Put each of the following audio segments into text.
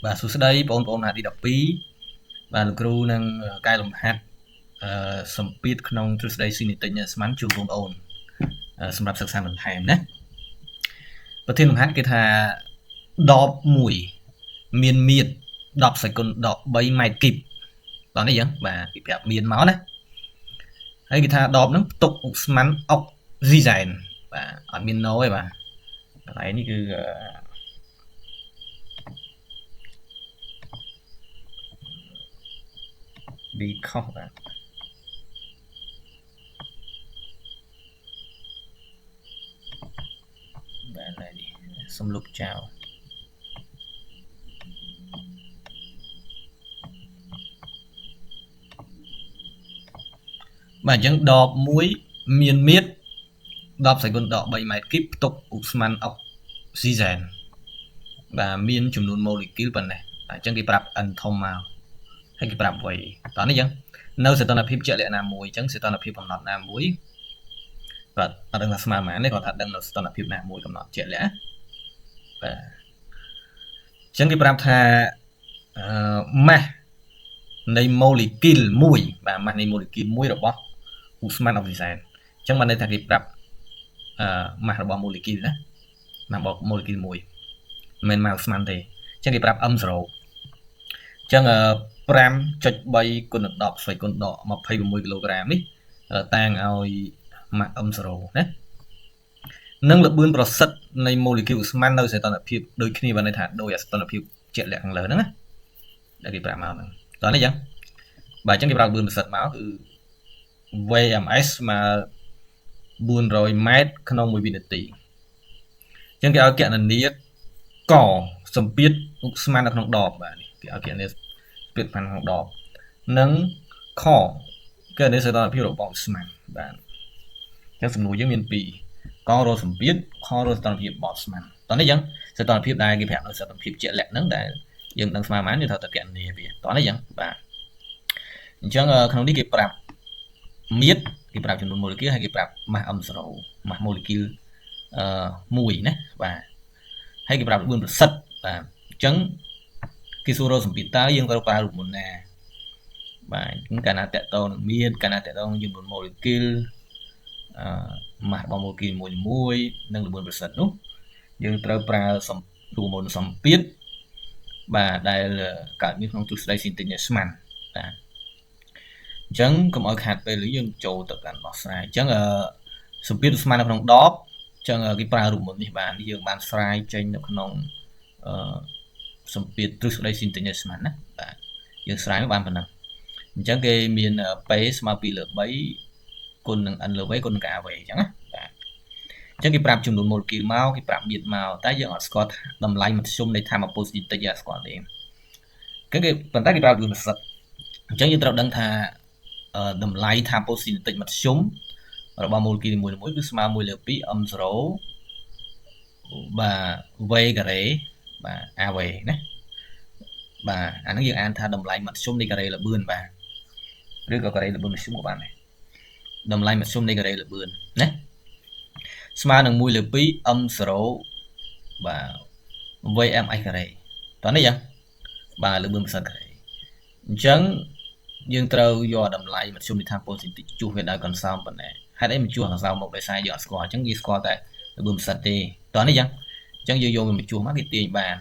បាទសួស្តីបងប្អូនហាទី12បាទលោកគ្រូនឹងកែលម្ហាត់សម្ពាធក្នុងទ្រឹស្ដីស៊ីនីតិញស្មានជូនបងប្អូនសម្រាប់សិក្សាបន្ថែមណាប្រធានលំហាត់គេថាដប1មានមៀត10សេគុណដក3ម៉ែត្រគីបដល់នេះអញ្ចឹងបាទគេប្រាប់មានមកណាហើយគេថាដបហ្នឹងផ្ទុកឧស្ម័នអុកស៊ីសែនបាទអត់មានណូទេបាទកន្លែងនេះគឺB ខុសបាទបាទនេះសំលុបចោលបាទអញ្ចឹងដប1មានមៀត10សេគុណដក3ម៉ែត្រគីបផ្ទុកឧស្ម័នអុកស៊ីសែនបាទមានចំនួនម៉ូលេគុលប៉ុណ្ណេះអញ្ចឹងគេប្រាប់ n ធំមកហើយគេប្រាប់អ្វីតោះនេះអញ្ចឹងនៅសីតុណ្ហភាពជាក់លាក់ណាមួយអញ្ចឹងសីតុណ្ហភាពកំណត់ណាមួយបាទអត់ដឹងថាស្មើប៉ុន្មានទេគាត់ថាដឹងនៅសីតុណ្ហភាពណាមួយកំណត់ជាក់លាក់បាទអញ្ចឹងគេប្រាប់ថាម៉ាស់នៃម៉ូលេគុលមួយបាទម៉ាស់នៃម៉ូលេគុលមួយរបស់ឧស្ម័នអុកស៊ីសែនអញ្ចឹងបានន័យថាគេប្រាប់ម៉ាស់របស់ម៉ូលេគុលណាម៉ាស់របស់ម៉ូលេគុលមួយមិនមែនម៉ាស់ឧស្ម័នទេអញ្ចឹងគេប្រាប់ m0 អញ្ចឹង5.3 គុណនឹង10ស្វ័យគុណដក26គីឡូក្រាមនេះតាំងឲ្យម៉ាស់ m0 ណានឹងល្បឿនប្រសិទ្ធនៃម៉ូលេគុលឧស្ម័ននៅសីតុណ្ហភាពដូចគ្នាបានន័យថាដោយសីតុណ្ហភាពជាក់លាក់ខាងលើហ្នឹងណាដែលគេប្រាប់មកហ្នឹងតោះនេះអញ្ចឹងបាទអញ្ចឹងគេប្រាប់ល្បឿនប្រសិទ្ធមកគឺ VMS មក400ម៉ែត្រក្នុង1វិនាទីអញ្ចឹងគេឲ្យកណនាកសម្ពាធឧស្ម័ននៅក្នុងដបបាទនេះគេឲ្យកណនាសម្ពាធក្នុងដបនិងខកណនាសីតុណ្ហភាពរបស់ឧស្ម័នបាទអញ្ចឹងសំណួរយើងមាន2ករកសម្ពាធខរកសីតុណ្ហភាពរបស់ឧស្ម័នតោះនេះអញ្ចឹងសីតុណ្ហភាពដែលគេប្រាប់នៅសីតុណ្ហភាពជាក់លាក់ហ្នឹងដែលយើងដឹងស្មើប៉ុន្មានយើងត្រូវតែកណនាវាតោះនេះអញ្ចឹងបាទអញ្ចឹងក្នុងនេះគេប្រាប់មៀតគេប្រាប់ចំនួនម៉ូលេគុលហើយគេប្រាប់ម៉ាស់ m0 ម៉ាស់ម៉ូលេគុល1ណាបាទហើយគេប្រាប់ល្បឿនប្រសិទ្ធបាទអញ្ចឹងគេសួររកសម្ពាធតើយើងត្រូវប្រើរូបមន្តណាបាទកាលណាតកតងនឹងមៀតកាលណាតកតងនឹងចំនួនម៉ូលេគុលម៉ាស់របស់ម៉ូលេគុលមួយនិងល្បឿនប្រសិទ្ធនោះយើងត្រូវប្រើរូបមន្តសម្ពាធបាទដែលកើតមានក្នុងទ្រឹស្ដីស៊ីនីតិស្មានបាទអញ្ចឹងកុំឲ្យខាតពេលយើងចូលទៅកាន់ដោះស្រាយអញ្ចឹងសម្ពាធឧស្ម័ននៅក្នុងដបអញ្ចឹងគេប្រើរូបមន្តនេះបានយើងបានស្រាយចេញនៅក្នុងសម្ពាធទ្រឹស្ដីស៊ីនីតិស្មានណាបាទយើងស្រាយបានប៉ុណ្ណឹងអញ្ចឹងគេមាន P ស្មើ2/3គុណនឹង n លើ v គុណនឹង kV អញ្ចឹងណាបាទអញ្ចឹងគេប្រាប់ចំនួនម៉ូលេគុលមកគេប្រាប់មៀតមកតែយើងអត់ស្គាល់តម្លៃមធ្យមនៃថាមពលស៊ីនីតិយើងអត់ស្គាល់ទេគេប៉ុន្តែគេប្រាប់ល្បឿនប្រសិទ្ធអញ្ចឹងយើងត្រូវដឹងថាតម្លៃថាមពលស៊ីនីតិមធ្យមរបស់ម៉ូលេគុលមួយគឺស្មើ1/2 m0 បាទ v ការ៉េបាទ av ណាបាទអាហ្នឹងយើងអានថាតម្លៃមធ្យមនៃការ៉េល្បឿនបាទឬក៏ការ៉េល្បឿនមធ្យមក៏បានដែរតម្លៃមធ្យមនៃការ៉េល្បឿនណាស្មើនឹង1/2 m0 បាទ vms ការ៉េតោះនេះចឹងបាទល្បឿនប្រសិទ្ធការ៉េអញ្ចឹងយើងត្រូវយកតម្លៃមធ្យមនៃថាមពលស៊ីនីតិជួសវាដោយកន្សោមប៉ុណ្ណេះហេតុអីមិនជួសកន្សោមមកដោយសារយើងអត់ស្គាល់អញ្ចឹងយើងស្គាល់តែល្បឿនប្រសិទ្ធទេតោះនេះចឹងអញ្ចឹងយើងយកវាមកជួសមកគេទាញបាន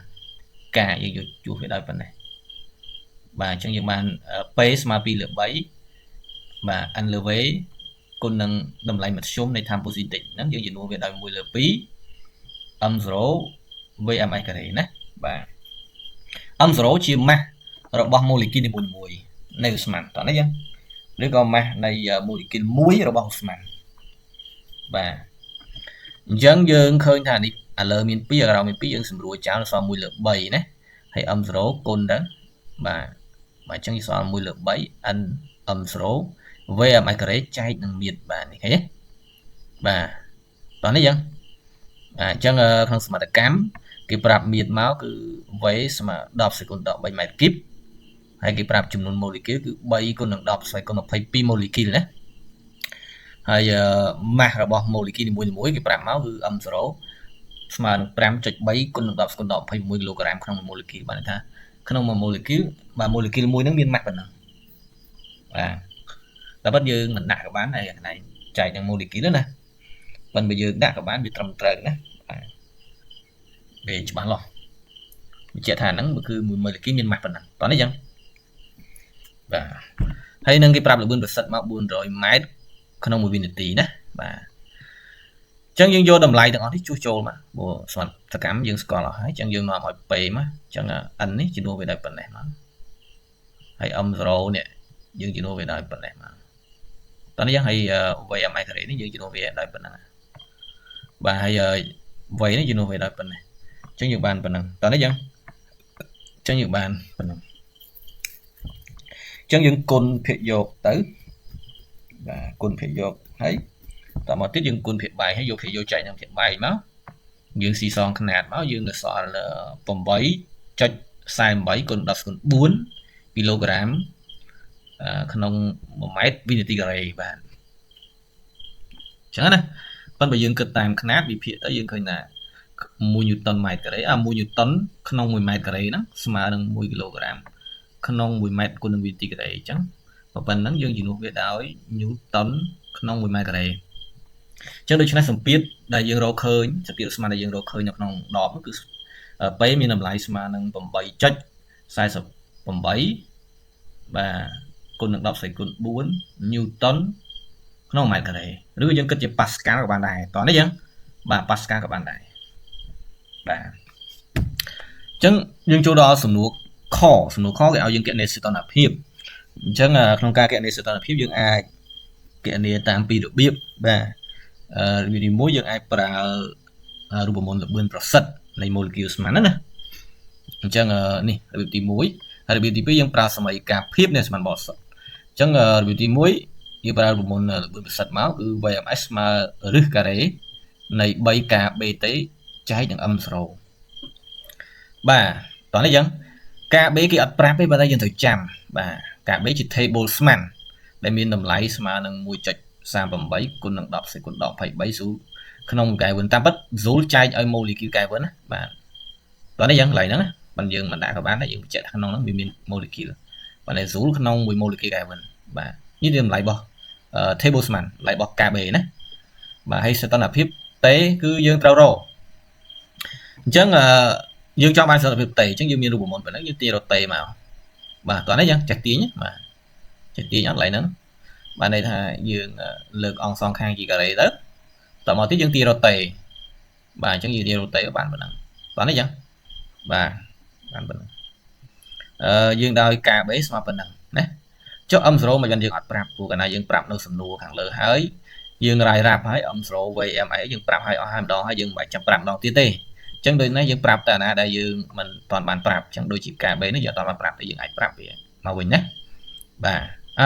ការយើងយកជួសវាដោយប៉ុណ្ណេះបាទអញ្ចឹងយើងបាន P ស្មើ2/3បាទ n លើ v គុណនឹងតម្លៃមធ្យមនៃថាមពលស៊ីនីតិហ្នឹងយើងចំនួនវាដោយ1/2 m0 vms ការ៉េណាបាទ m0 ជាម៉ាស់របស់ម៉ូលេគុលនីមួយៗនៃឧស្ម័នតោះនេះចឹងឬក៏ម៉ាស់នៃម៉ូលេគុលមួយរបស់ឧស្ម័នបាទអញ្ចឹងយើងឃើញថានេះឥឡូវមាន2ក្រោមមាន2យើងសម្រួលចោលសល់1/3ណាហើយ m0 គុណទៅបាទអញ្ចឹងសល់1/3 n m0 vms ការ៉េចែកនឹងមៀតបាទនេះឃើញទេបាទតោះនេះចឹងអញ្ចឹងក្នុងសមត្ថកម្មគេប្រាប់មៀតមកគឺ v ស្មើ10សេគុណដក3ម៉ែត្រគីបហើយគេប្រាប់ចំនួនម៉ូលេគុលគឺ3គុណនឹង10ស្វ័យគុណ22ម៉ូលេគុលណាហើយម៉ាស់របស់ម៉ូលេគុលនីមួយៗគេប្រាប់មកគឺ m0 ស្មើនឹង 5.3 គុណនឹង10ស្គុណដក26គីឡូក្រាមក្នុង1ម៉ូលេគុលបានន័យថា ក្នុងមួយ molecule បាទ molecule មួយហ្នឹងមាន mass ប៉ុណ្ណឹងបាទតែប៉ុតយើងមិនដាក់ក៏បានហើយកន្លែងចែកនឹង molecule ណាប៉ុន្តែបើយើងដាក់ក៏បានវាត្រឹមត្រូវណាបាទវាច្បាស់លាស់បញ្ជាក់ថាហ្នឹងគឺមួយ molecule មាន mass ប៉ុណ្ណឹងតោះនេះអញ្ចឹងបាទហើយនឹងគេប្រាប់ល្បឿនប្រសិទ្ធមក400 ម៉ែត្រក្នុង1វិនាទីណាបាទអញ្ចឹងយើងយកតម្លៃទាំងអស់នេះជួសជុលមកព្រោះសកម្មយើងស្គាល់អស់ហើយអញ្ចឹងយើងនាំឲ្យ P មកអញ្ចឹង n នេះជំនួសវាដោយប៉ុណ្ណេះមកហើយ m0 នេះយើងជំនួសវាដោយប៉ុណ្ណេះមកតោះនេះយ៉ាងហើយ vmi ការ៉េនេះយើងជំនួសវាដោយប៉ុណ្ណឹងបាទហើយ v នេះជំនួសវាដោយប៉ុណ្ណេះអញ្ចឹងយើងបានប៉ុណ្ណឹងតោះនេះយ៉ាងអញ្ចឹងយើងបានប៉ុណ្ណឹងអញ្ចឹងយើងគុណភាគយកទៅបាទគុណភាគយកហើយតមកទៀតយើងគុណភាគបែកហើយយកភាគយកចែកនឹងភាគបែកមកយើងស៊ីសងຂະຫນາດមកយើងនៅសល់ 8.48 គុណ10គុណ4គីឡូក្រាមក្នុង1ម៉ែត្រវិនាទីការ៉េបាទអញ្ចឹងណាប៉ុន្តែបើយើងគិតតាមຂະຫນາតវិភាគទៅយើងឃើញថា1ញូតុនម៉ែត្រការ៉េ1ញូតុនក្នុង1ម៉ែត្រការ៉េហ្នឹងស្មើនឹង1គីឡូក្រាមក្នុង1ម៉ែត្រគុណនឹងវិនាទីការ៉េអញ្ចឹងប៉ុណ្ណឹងយើងជំនួសវាដោយញូតុនក្នុង1ម៉ែត្រការ៉េអញ្ចឹងដូច្នេះសម្ពាធដែលយើងរកឃើញសម្ពាធស្មើដែលយើងរកឃើញនៅក្នុងដបគឺP មានតម្លៃស្មើនឹង 8.48 បាទគុណនឹង10សេគុណ4ញូតុនក្នុងម៉ែត្រការ៉េឬយើងគិតជាប៉ាស្កាល់ក៏បានដែរតោះនេះអញ្ចឹងបាទប៉ាស្កាល់ក៏បានដែរបាទអញ្ចឹងយើងចូលដល់សំណួរខគេឲ្យយើងគណនាសីតុណ្ហភាពអញ្ចឹងក្នុងការគណនាសីតុណ្ហភាពយើងអាចគណនាតាមពីររបៀបបាទរបៀបទី1យើងអាចប្រើរូបមន្តល្បឿនប្រសិទ្ធនៃ molecule ស្មើណាអញ្ចឹងនេះរបៀបទី1ហើយរបៀបទី2យើងប្រើសម័យការភាពនៃស្មានបរិសុទ្ធអញ្ចឹងរបៀបទី1យើងប្រើរូបមន្តល្បឿនប្រសិទ្ធមកគឺ VMS ស្មើរឹសការ៉េនៃ 3kBt ចែកនឹង m0 បាទតោះនេះអញ្ចឹង kB គេអត់ប្រាប់ទេបើតែយើងត្រូវចាំបាទ kB ជា table ស្មានដែលមានតម្លៃស្មើនឹង 1.38 គុណនឹង10សេគុណ10 23 Joule ក្នុងកែវិនតាមពិត Joule ចែកឲ្យ molecule កែវិនណាបាទតោះនេះយ៉ាងកន្លែងហ្នឹងណាបើយើងមិនដាក់ក៏បានដែរយើងបញ្ជាក់ថាក្នុងហ្នឹងវាមាន molecule បើតែ Joule ក្នុងមួយ molecule កែវិនបាទនេះតម្លៃរបស់ table ស្មានតម្លៃរបស់ kB ណាបាទហើយសីតុណ្ហភាពតេគឺយើងត្រូវរកអញ្ចឹងយើងចង់បានសីតុណ្ហភាពតេអញ្ចឹងយើងមានរូបមន្តប៉ុណ្ណឹងយើងទាញរកតេមកបាទតោះនេះយ៉ាងចេះទាញបាទចេះទាញអត់កន្លែងហ្នឹងបានន័យថាយើងលើកអង្គសងខាងជាការ៉េទៅតមកទៀតយើងទាញរកតេបាទអញ្ចឹងយើងទាញរកតេបានប៉ុណ្ណឹងតោះនេះអញ្ចឹងបាទបានប៉ុណ្ណឹងយើងដោយ kB ស្មើប៉ុណ្ណឹងណាចុះ m0 មិនបានយើងអត់ប្រាប់ព្រោះកាលណាយើងប្រាប់នៅសំណួរខាងលើហើយយើងរាយរាប់ហើយ m0 vmi យើងប្រាប់ហើយអស់ហើយម្ដងហើយយើងមិនបាច់ចាំប្រាប់ម្ដងទៀតទេអញ្ចឹងដូចនេះយើងប្រាប់តែណាដែលយើងមិនទាន់បានប្រាប់អញ្ចឹងដូចជា kB នេះយើងអត់បានប្រាប់ទេយើងអាចប្រាប់វាមកវិញណាបា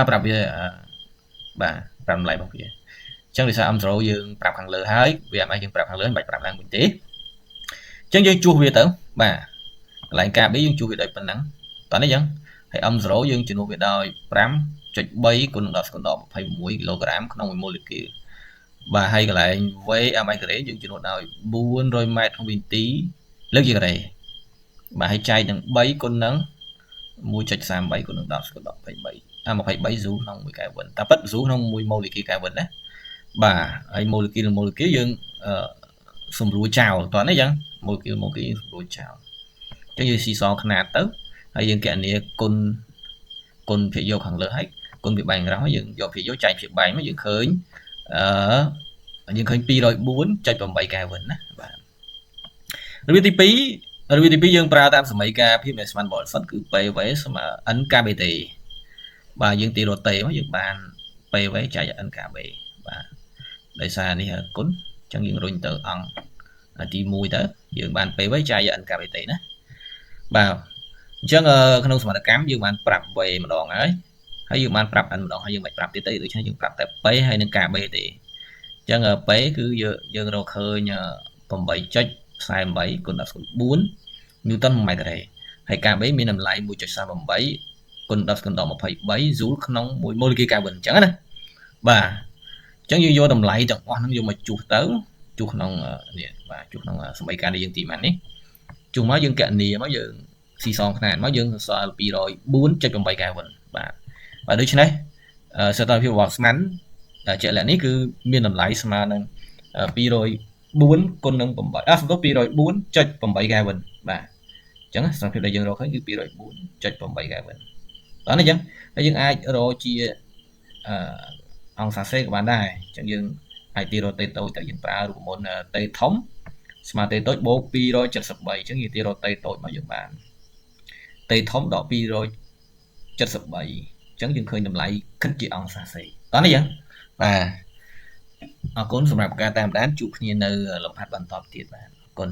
ទប្រាប់វាបាទប្រាប់តម្លៃរបស់វាអញ្ចឹងដោយសារ m0 យើងប្រាប់ខាងលើហើយ vmi យើងប្រាប់ខាងលើមិនបាច់ប្រាប់ឡើងវិញទេអញ្ចឹងយើងជួសវាទៅបាទកន្លែង kB យើងជួសវាដោយប៉ុណ្ណឹងតោះនេះអញ្ចឹងហើយ m0 យើងជំនួសវាដោយ 5.3 គុណនឹង10គុណដល់21គីឡូក្រាមក្នុង1 molecule បាទហើយកន្លែង vmi ការ៉េយើងជំនួសដោយ400ម៉ែត្រក្នុងវិនាទីលើកជាការ៉េបាទហើយចែកនឹង3គុណនឹង 1.38 គុណនឹង10គុណដល់23 Joule ក្នុង1 Kelvin តែពិត Joule ក្នុង1 molecule Kelvin ណាបាទហើយ molecule យើងសម្រួលចោលតោះនេះអញ្ចឹង molecule សម្រួលចោលអញ្ចឹងយើងស៊ីសងຂະຫນາតទៅហើយយើងគណនាគុណភាគយកខាងលើហើយគុណភាគបែកខាងក្រោមយើងយកភាគយកចែកភាគបែកមកយើងឃើញ204.8 Kelvin ណាបាទរបៀបទី2យើងប្រើតាមសម័យការភាពនៃស្មានបរិសុទ្ធគឺ PV ស្មើ NKBT បាទយើងទីរតេមកយើងបាន PV ចែក NKB បាទដោយសារនេះគុណអញ្ចឹងយើងរុញទៅអង្គទី1ទៅយើងបាន PV ចែក NKBT ណាបាទអញ្ចឹងក្នុងសមត្ថកម្មយើងបានប្រាប់ V ម្ដងហើយយើងបានប្រាប់ N ម្ដងហើយយើងមិនប្រាប់ទៀតទេដូច្នេះយើងប្រាប់តែ P ហើយនឹង KB ទេអញ្ចឹង P គឺយើងរកឃើញ 8.48 គុណ10គុណ4ញូតុនម៉ែត្រការ៉េហើយ KB មានតម្លៃ 1.38 គុណ10គុណដល់23 Joule ក្នុង1 molecule Kelvin អញ្ចឹងណាបាទអញ្ចឹងយើងយកតម្លៃទាំងអស់ហ្នឹងយកមកជួសទៅជួសក្នុងនេះបាទជួសក្នុងសម័យការដែលយើងទីបាននេះជួសមកយើងគណនាមកយើង ស៊ីសងຂະຫນາດមកយើងសរសេរ 204.8 Kelvin បាទដូច្នេះសីតុណ្ហភាពរបស់ស្មានជាក់លាក់នេះគឺមានតម្លៃស្មើនឹង204គុណនឹង8សំដៅ 204.8 Kelvin បាទអញ្ចឹងសីតុណ្ហភាពដែលយើងរកឃើញគឺ 204.8 Kelvin បាទអញ្ចឹងហើយយើងអាចរកជាអង្សាសេក៏បានដែរអញ្ចឹងយើងអាចទីរកតេតូចតែយើងប្រើរូបមន្តតេធំស្មើតេតូចបូក273អញ្ចឹងយើងទីរកតេតូចមកយើងបានតេធំដក273អញ្ចឹងយើងឃើញតម្លៃគិតជាអង្សាសេតោះនេះអញ្ចឹងបាទអរគុណសម្រាប់ការតាមដានជួបគ្នានៅលំហាត់បន្តទៀតបាទអរគុណ